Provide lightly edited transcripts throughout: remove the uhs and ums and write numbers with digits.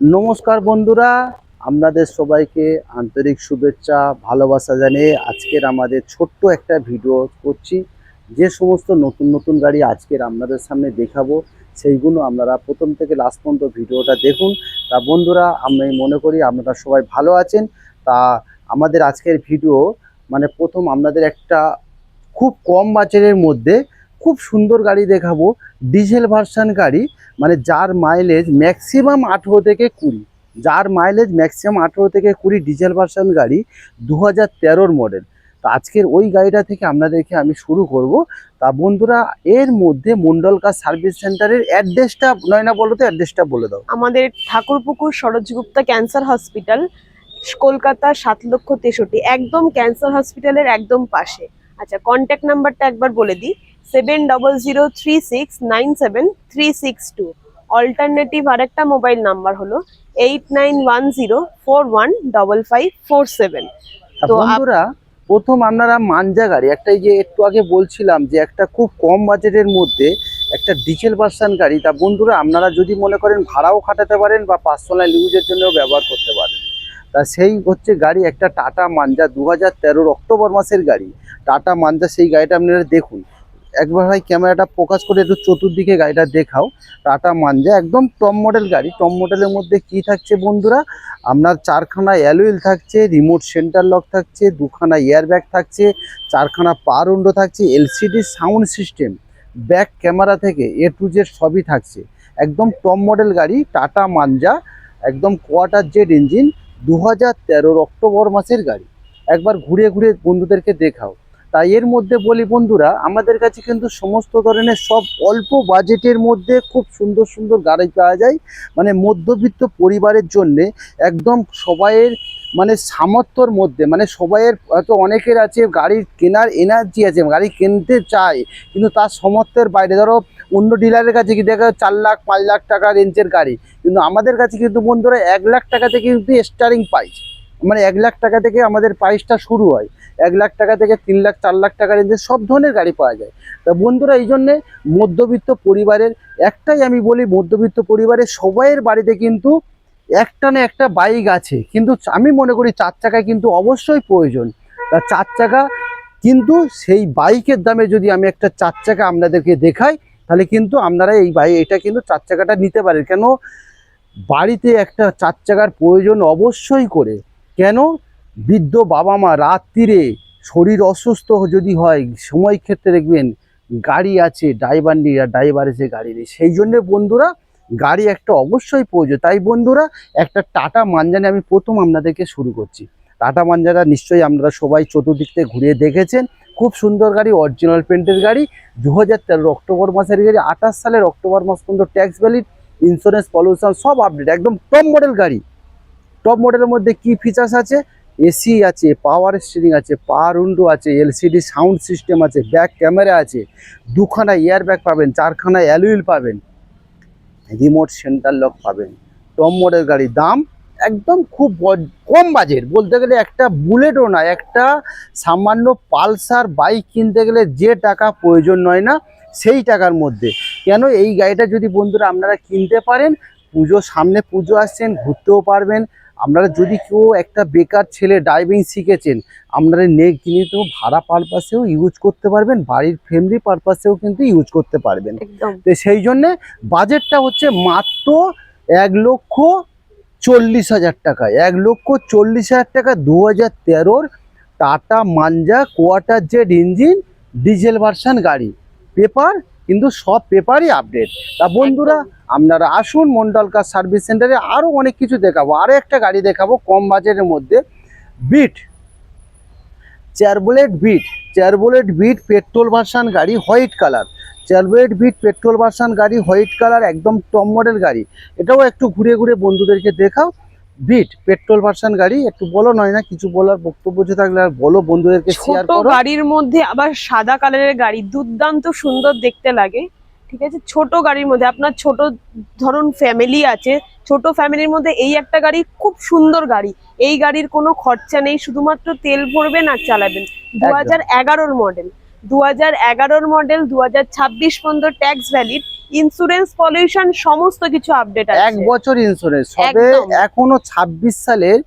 নমস্কার বন্ধুরা, আপনাদের সবাইকে আন্তরিক শুভেচ্ছা ভালোবাসা জানিয়ে আজকের আমাদের ছোট্ট একটা ভিডিও করছি। যে সমস্ত নতুন নতুন গাড়ি আজকের আপনাদের সামনে দেখাবো সেইগুলো আপনারা প্রথম থেকে লাস্ট পর্যন্ত ভিডিওটা দেখুন। তা বন্ধুরা, আমি মনে করি আপনারা সবাই ভালো আছেন। তা আমাদের আজকের ভিডিও মানে প্রথম আপনাদের একটা খুব কম বাজেটের মধ্যে খুব সুন্দর গাড়ি দেখাবো। ডিজেল ভার্সন গাড়ি, মানে যার মাইলেজ ম্যাক্সিমাম 18 থেকে 20, যার মাইলেজ ম্যাক্সিমাম 18 থেকে 20 ডিজেল ভার্সন গাড়ি 2013 মডেল। তো আজকের ওই গাড়িটা থেকে আপনাদেরকে আমি শুরু করব। তা বন্ধুরা, এর মধ্যে মন্ডল কার সার্ভিস সেন্টারের অ্যাড্রেসটা নয় না, বলো তো অ্যাড্রেসটা বলে দাও। আমাদের ঠাকুরপুকুর সরোজগুপ্তা ক্যান্সার হসপিটাল, কলকাতা 7,63,, একদম ক্যান্সার হসপিটালের একদম পাশে। আচ্ছা, কন্ট্যাক্ট নাম্বারটা একবার বলে দিই, 7003697362। অল্টারনেটিভ আরেকটা মোবাইল নাম্বার হলো 8910415547। তো বন্ধুরা, প্রথম আপনারা মানজা গাড়ি একটা, এই যে একটু আগে বলছিলাম যে একটা খুব কম বাজেটের মধ্যে একটা ডিজেল ভার্সন গাড়ি। তা বন্ধুরা, আপনারা যদি মনে করেন ভাড়াও খাটাতে পারেন বা পার্সোনাল ইউজের জন্যও ব্যবহার করতে পারেন। তা সেই হচ্ছে গাড়ি একটা টাটা মানজা 2013 অক্টোবর মাসের গাড়ি। টাটা মানজা, সেই গাড়িটা আপনারা দেখুন একবার। ভাই ক্যামেরাটা ফোকাস করে একটু চতুর্দিকে গাড়িটা দেখাও। টাটা মানজা একদম টপ মডেল গাড়ি। টপ মডেলের মধ্যে কি থাকছে বন্ধুরা, আপনার 4খানা অ্যালুইল থাকছে, রিমোট সেন্টার লক থাকছে, 2খানা এয়ারব্যাগ থাকছে, 4খানা পাওয়ার উইন্ডো থাকছে, LCD sound system, back camera থেকে এ টু জেড সবই থাকছে। একদম টপ মডেল গাড়ি টাটা মানজা, একদম কোয়ার্টার জেড ইঞ্জিন, 2013 অক্টোবর মাসের গাড়ি। একবার ঘুরে ঘুরে বন্ধুদেরকে দেখাও। তাই এর মধ্যে বলি বন্ধুরা, আমাদের কাছে কিন্তু সমস্ত ধরনের সব অল্প বাজেটের মধ্যে খুব সুন্দর সুন্দর গাড়ি পাওয়া যায়। মানে মধ্যবিত্ত পরিবারের জন্যে একদম সবাইয়ের মানে সামর্থ্যর মধ্যে, মানে সবাইয়ের হয়তো অনেকের আছে গাড়ি কেনার এনার্জি আছে, গাড়ি কিনতে চায় কিন্তু তার সামর্থ্যের বাইরে। ধরো অন্য ডিলারের কাছে কি দেখা 4 লাখ 5 লাখ টাকা রেঞ্জের গাড়ি, কিন্তু আমাদের কাছে কিন্তু বন্ধুরা 1 লাখ টাকা থেকে কিন্তু স্টার্টিং প্রাইস। মানে 1 লাখ টাকা থেকে আমাদের প্রাইসটা শুরু হয়। 1 লাখ টাকা থেকে 3 লাখ 4 লাখ টাকা রেঞ্জের সব ধরনের গাড়ি পাওয়া যায়। তা বন্ধুরা, এই জন্যে মধ্যবিত্ত পরিবারের একটাই আমি বলি, মধ্যবিত্ত পরিবারের সবাইয়ের বাড়িতে কিন্তু একটা না একটা বাইক আছে, কিন্তু আমি মনে করি 4 চাকায় কিন্তু অবশ্যই প্রয়োজন। তা 4 চাকা কিন্তু সেই বাইকের দামে যদি আমি একটা 4 চাকা আপনাদেরকে দেখাই, তাহলে কিন্তু আপনারা এটা কিন্তু 4 চাকাটা নিতে পারেন। কেন বাড়িতে একটা 4 চাকার প্রয়োজন অবশ্যই করে। কেন, বৃদ্ধ বাবা মা রাত্রিরে শরীর অসুস্থ যদি হয়, সময় ক্ষেত্রে দেখবেন গাড়ি আছে, ড্রাইভার এসে গাড়ি নেই, সেই জন্যে বন্ধুরা গাড়ি একটা অবশ্যই প্রয়োজন। তাই বন্ধুরা, একটা টাটা মানজানে আমি প্রথম আপনাদেরকে শুরু করছি। টাটা মানজাটা নিশ্চয়ই আপনারা সবাই চতুর্দিক থেকে ঘুরিয়ে দেখেছেন। খুব সুন্দর গাড়ি, অরিজিনাল পেন্টের গাড়ি, 2013 অক্টোবর মাসের গাড়ি, 28 সালের অক্টোবর মাস পর্যন্ত ট্যাক্স ভ্যালিড, ইন্স্যুরেন্স পলিউশন সব আপডেট, একদম টপ মডেল গাড়ি। টপ মডেলের মধ্যে কি ফিচার্স আছে, এসি আছে, পাওয়ার স্টিয়ারিং আছে, পাওয়ার উইন্ডো আছে, এলসিডি সাউন্ড সিস্টেম আছে, ব্যাক ক্যামেরা আছে, 2খানা এয়ারব্যাগ পাবেন, 4খানা অ্যালুইল পাবেন, রিমোট সেন্টার লক পাবেন। টপ মডেল গাড়ি, দাম একদম খুব কম বাজেট বলতে গেলে। একটা বুলেটও না, একটা সামান্য পালসার বাইক কিনতে গেলে যে টাকা প্রয়োজন নয় না, সেই টাকার মধ্যে। কেন, এই গাড়িটা যদি বন্ধুরা আপনারা কিনতে পারেন, সামনে পুজো আসছেন, ঘুরতেও পারবেন। আপনারা যদি কেউ একটা বেকার ছেলে ড্রাইভিং শিখেছেন, আপনারা কিন্তু ভাড়া পারপাসেও ইউজ করতে পারবেন, বাড়ির ফ্যামিলি পারপাসেও কিন্তু ইউজ করতে পারবেন। একদম তো সেই জন্যে বাজেটটা হচ্ছে মাত্র 1,40,000 টাকা। 1,40,000 টাকা 2013 tata Manza quarter Z engine diesel version গাড়ি। পেপার কিন্তু সব পেপারই আপডেট। তা বন্ধুরা, আপনারা আসুন মন্ডল কার সার্ভিস সেন্টারে, আরও অনেক কিছু দেখাবো। আরও একটা গাড়ি দেখাবো কম বাজেটের মধ্যে, Beat Chevrolet Beat petrol version গাড়ি, white colour. Chevrolet Beat petrol version গাড়ি, হোয়াইট কালার, একদম টপ মডেল গাড়ি। এটাও একটু ঘুরে ঘুরে বন্ধুদেরকে দেখাও। বিট পেট্রোল ভার্সন গাড়ি, একটু বলো, নয় না কিছু বলার বক্তব্য যে থাকলে আর বলো, বন্ধুদেরকে শেয়ার ছোট করো। গাড়ির মধ্যে আবার সাদা কালারের গাড়ি দুর্দান্ত সুন্দর দেখতে লাগে। ঠিক আছে, ছোট গাড়ির মধ্যে আপনার ছোট ধরুন ফ্যামিলি আছে, ছোট ফ্যামিলির মধ্যে এই একটা গাড়ি খুব সুন্দর গাড়ি। এই গাড়ির কোনো খরচা নেই, শুধুমাত্র তেল ভরবেন আর চালাবেন। 2011 মডেল, 2026 পর্যন্ত ট্যাক্স ভ্যালিড, ইন্স্যুরেন্স পলিউশন সমস্ত কিছু আপডেট আছে। 1 বছর ইন্স্যুরেন্স সবে, একদম। এখনো 26 সালের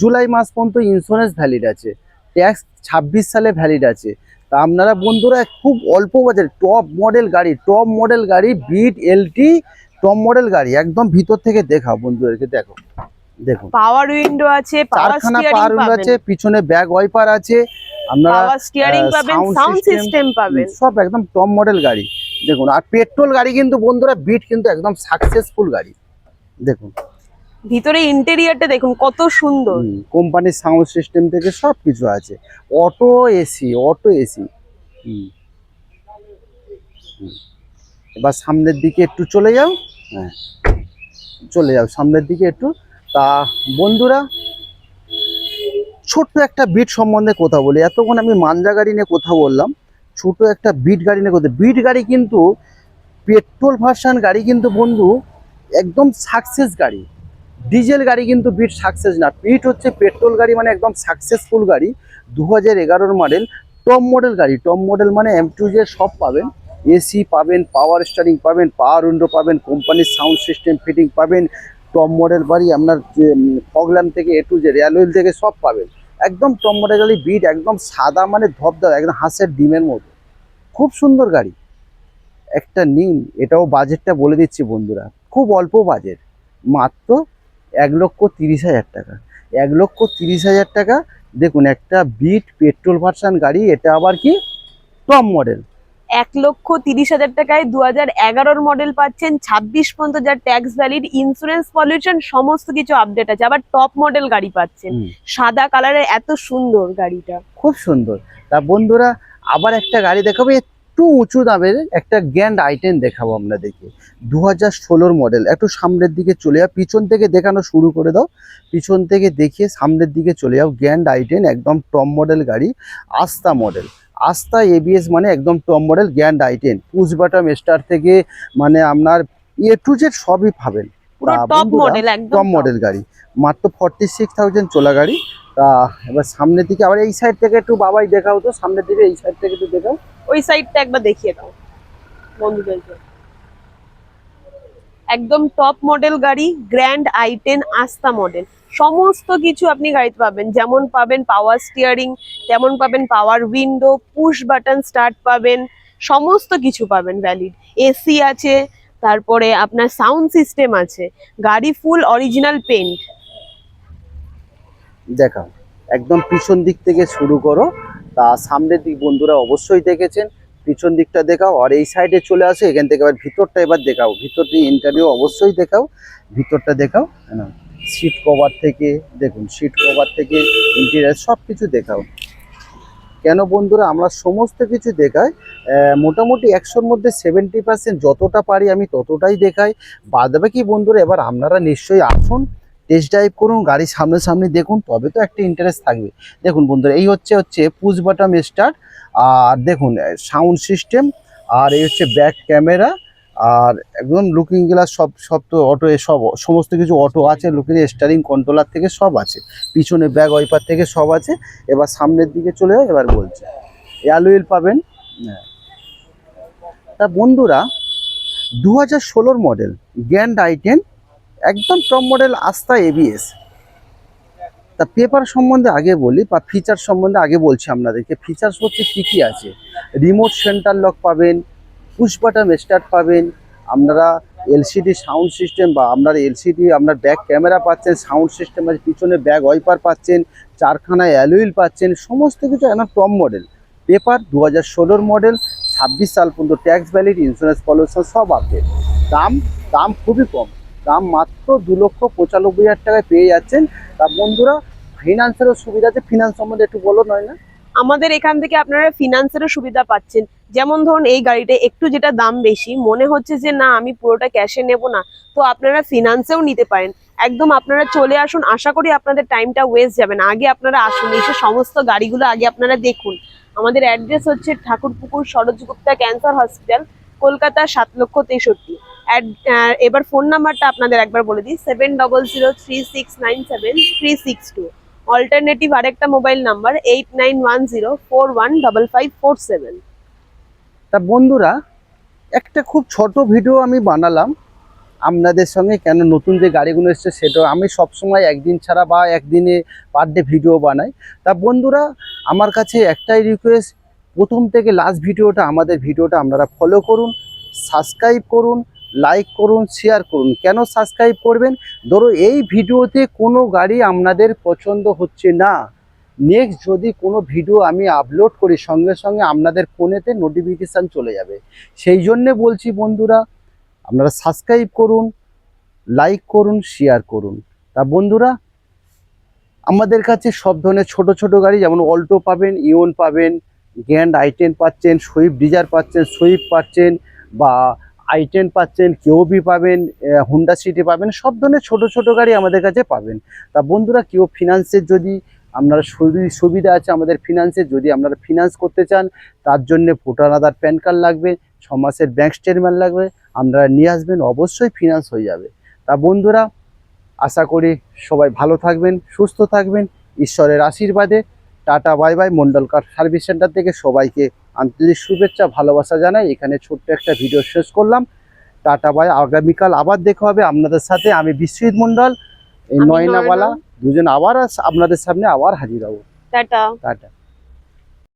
জুলাই মাস পর্যন্ত ইন্স্যুরেন্স ভ্যালিড আছে, ট্যাক্স 26 সালে ভ্যালিড আছে। তা আপনারা বন্ধুরা খুব অল্প বাজারে টপ মডেল গাড়ি বিট এলটি টপ মডেল গাড়ি একদম ভিতর থেকে দেখাও বন্ধুদেরকে, দেখো দেখুন পাওয়ার উইন্ডো আছে, পাওয়ার চারখানা স্টিয়ারিং পাওয়ার উইন্ডো আছে, পাবেন, পিছনে ব্যাক ওয়াইপার আছে, আপনারা পাওয়ার স্টিয়ারিং পাবেন, সাউন্ড সিস্টেম পাবেন, সব একদম টপ মডেল গাড়ি। দেখুন আর পেট্রোল গাড়ি কিন্তু বন্ধুরা বিট কিন্তু একদম সাকসেসফুল গাড়ি। দেখুন ভিতরে ইন্টেরিয়রটা দেখুন কত সুন্দর। কোম্পানির সাউন্ড সিস্টেম থেকে সব কিছু আছে, অটো এসি এবার সামনের দিকে একটু চলে যাও, হ্যাঁ চলে যাও সামনের দিকে একটু। তা বন্ধুরা ছোট্ট একটা বিট সম্বন্ধে কথা বলি, এতক্ষণ আমি মানজা গাড়ি নিয়ে কথা বললাম, ছোট একটা বিট গাড়ি নিয়ে কথা। বিট গাড়ি কিন্তু পেট্রোল ভার্সন গাড়ি কিন্তু বন্ধু একদম সাকসেস গাড়ি, ডিজেল গাড়ি কিন্তু বিট সাকসেস না। বিট হচ্ছে পেট্রোল গাড়ি মানে একদম সাকসেসফুল গাড়ি, 2011 মডেল, টপ মডেল গাড়ি। টপ মডেল মানে M2J সব পাবেন, এসি পাবেন, পাওয়ার স্টারিং পাবেন, পাওয়ার উইন্ডো পাবেন, কোম্পানির সাউন্ড সিস্টেম ফিটিং পাবেন, টপ মডেল গাড়ি আপনার ফগ ল্যাম্প থেকে A to Z অ্যালয়েল থেকে সব পাবেন। একদম টপ মডেল গাড়ি বিট, একদম সাদা মানে ধবধবে একদম হাঁসের ডিমের মতো, খুব সুন্দর গাড়ি। একটা নিন, এটাও বাজেটটা বলে দিচ্ছি বন্ধুরা, খুব অল্প বাজেট, মাত্র 1,30,000 টাকা। 1,30,000 টাকা। দেখুন একটা বিট পেট্রোল ভার্সন গাড়ি, এটা আবার কি টপ মডেল। 1,30,000 টাকায় 2011 মডেল পাচ্ছেন, 26 পর্যন্ত যার ট্যাক্স ভ্যালিড, ইন্স্যুরেন্স পলিউশন সমস্ত কিছু আপডেট আছে, আবার টপ মডেল গাড়ি পাচ্ছেন, সাদা কালারের, এত সুন্দর গাড়িটা, খুব সুন্দর। তা বন্ধুরা আবার একটা গাড়ি দেখাবো একটু উঁচু দামের, একটা গ্র্যান্ড আইটেন দেখাবো আপনাদেরকে, 2016 মডেল। একটু সামনের দিকে চলে যাও, পিছন থেকে দেখানো শুরু করে দাও, পিছন থেকে দেখিয়ে সামনের দিকে চলে যাও। গ্র্যান্ড আইটেন একদম টপ মডেল গাড়ি, আস্থা মডেল, আস্থা ABS মানে একদম top model grand আইটেন, push button star থেকে মানে আপনার A to Z সবই পাবেন। পুরো টপ মডেল, একদম টপ মডেল গাড়ি, মাত্র 46,000 চলা গাড়ি। তা এবার সামনের দিকে আবার এই সাইড থেকে একটু বাবাই দেখাও তো, সামনের দিকে এই সাইড থেকে একটু দেখাও, ওই সাইডটা একবার দেখিয়ে দাও বন্ধুদেরকে। একদম টপ মডেল গাড়ি, গ্র্যান্ড আইটেন আস্থা মডেল, সমস্ত কিছু আপনি গাড়িতে পাবেন, যেমন পাবেন পাওয়ার স্টিয়ারিং, তেমন পাবেন পাওয়ার উইন্ডো, পুশ বাটন স্টার্ট পাবেন, সমস্ত কিছু পাবেন ভ্যালিড, এসি আছে, তারপরে আপনার সাউন্ড সিস্টেম আছে, গাড়ি ফুল অরিজিনাল পেন্ট। দেখাও একদম পিছন দিক থেকে শুরু করো। তা সামনের দিক বন্ধুরা অবশ্যই দেখেছেন, পিছন দিকটা দেখাও, আর এই সাইডে চলে আসে, এখান থেকে আবার ভিতরটা এবার দেখাও, ভিতর দিয়ে ইন্টারভিউ অবশ্যই দেখাও, ভিতরটা দেখাও না, সিট কভার থেকে দেখুন, সিট কভার থেকে ইন্টেরিয়ার সব কিছু দেখাও। কেন বন্ধুরা আমরা সমস্ত কিছু দেখাই, মোটামুটি 100-র মধ্যে 70% যতটা পারি আমি ততটাই দেখাই, বাদবাকি বন্ধুরা এবার আপনারা নিশ্চয়ই আসুন, টেস্ট ড্রাইভ করুন, গাড়ির সামনাসামনি দেখুন, তবে তো একটা ইন্টারেস্ট থাকবে। দেখুন বন্ধুরা এই হচ্ছে পুশ বাটন স্টার্ট, আর দেখুন সাউন্ড সিস্টেম, আর এই হচ্ছে ব্যাক ক্যামেরা, আর একদম লুকিং গ্লাস, সব তো অটো, সব সমস্ত কিছু অটো আছে, লুকিং স্টারিং কন্ট্রোলার থেকে সব আছে, পিছনে ব্যাক ওয়াইপার থেকে সব আছে। এবার সামনের দিকে চলে যায়, এবার বলছে অ্যালুইল পাবেন। তা বন্ধুরা 2016 মডেল গ্র্যান্ড আইটেন একদম টপ মডেল আস্থা ABS। তা পেপার সম্বন্ধে আগে বলি, বা ফিচার সম্বন্ধে আগে বলছি আপনাদেরকে। ফিচার্স হচ্ছে কী কী আছে, রিমোট সেন্টার লক পাবেন, পুশ বাটন স্টার্ট পাবেন, আপনারা LCD সাউন্ড সিস্টেম, বা আপনার LCD আপনার ব্যাক ক্যামেরা পাচ্ছেন, সাউন্ড সিস্টেম আছে, পিছনে ব্যাক ওয়াইপার পাচ্ছেন, চারখানা অ্যালুইল পাচ্ছেন, সমস্ত কিছু একদম টপ মডেল। পেপার 2016 মডেল, 26 সাল পর্যন্ত ট্যাক্স ভ্যালিড, ইন্স্যুরেন্স পলিউশন সব আপডেট। দাম খুবই কম, দাম মাত্র 2,95,000 টাকায় পেয়ে যাচ্ছেন। তা বন্ধুরা ফিনান্সেরও সুবিধা আছে, ফিনান্স সম্বন্ধে একটু বলো নয় না। আমাদের এখান থেকে আপনারা ফিনান্সেরও সুবিধা পাচ্ছেন, যেমন ধরুন এই গাড়িটা একটু যেটা দাম বেশি মনে হচ্ছে যে না আমি পুরোটা ক্যাশে নেব না, তো আপনারা ফিনান্সেও নিতে পারেন। একদম আপনারা চলে আসুন, আশা করি আপনাদের টাইমটা ওয়েস্ট যাবে না। আগে আপনারা আসুন, এসে সমস্ত গাড়িগুলো আগে আপনারা দেখুন। আমাদের অ্যাড্রেস হচ্ছে ঠাকুরপুকুর সরোজগুপ্তা ক্যান্সার হসপিটাল, কলকাতা 7,63,000। এবার ফোন নাম্বারটা আপনাদের একবার বলে দিই, 7003697362। অল্টারনেটিভ আরেকটা মোবাইল নাম্বার 8910415547। তা বন্ধুরা একটা খুব ছোট ভিডিও আমি বানালাম আপনাদের সঙ্গে, কেন নতুন যে গাড়িগুলো এসছে সেটাও আমি সবসময় একদিন ছাড়া বা একদিনে পার ডে ভিডিও বানাই। তা বন্ধুরা আমার কাছে একটাই রিকোয়েস্ট, প্রথম থেকে লাস্ট ভিডিওটা আমাদের ভিডিওটা আপনারা ফলো করুন, সাবস্ক্রাইব করুন, লাইক করুন, শেয়ার করুন। কেন সাবস্ক্রাইব করবেন? ধরো এই ভিডিওতে কোনো গাড়ি আপনাদের পছন্দ হচ্ছে না, নেক্সট যদি কোনো ভিডিও আমি আপলোড করি সঙ্গে সঙ্গে আপনাদের ফোনেতে নোটিফিকেশান চলে যাবে। সেই জন্যে বলছি বন্ধুরা আপনারা সাবস্ক্রাইব করুন, লাইক করুন, শেয়ার করুন। তা বন্ধুরা আমাদের কাছে সব ধরনের ছোট ছোট গাড়ি, যেমন অল্টো পাবেন, ইওন পাবেন, গ্র্যান্ড i10 পাচ্ছেন, সুইফট ডিজায়ার পাচ্ছেন, সুইফট পাচ্ছেন, বা i10 পাচ্ছেন, কেওবি পাবেন, হুন্ডা সিটি পাবেন, সব ধরনের ছোট ছোট গাড়ি আমাদের কাছে পাবেন। তা বন্ধুরা কেউ ফিনান্সের যদি আপনারা সুবিধা আছে আমাদের ফিনান্সের, যদি আপনারা ফিনান্স করতে চান তার জন্য ভোটার আধার, প্যান কার্ড লাগবে, 6 মাসের ব্যাংক স্টেটমেন্ট লাগবে, আপনারা নিয়ে আসবেন, অবশ্যই ফিনান্স হয়ে যাবে। তা বন্ধুরা আশা করি সবাই ভালো থাকবেন, সুস্থ থাকবেন, ঈশ্বরের আশীর্বাদে। Tata bye bye. Mondal car service centre থেকে সবাইকে আন্তরিক শুভেচ্ছা, ভালোবাসা জানাই। এখানে ছোট্ট একটা ভিডিও শেষ করলাম। Tata bye. আগামীকাল আবার দেখা হবে আপনাদের সাথে। আমি বিশ্বজিৎ মন্ডল, এই আমি নয়নাওয়ালা, নয়না। দুজন আবার আপনাদের সামনে আবার হাজির হব। টাটা। টাটা।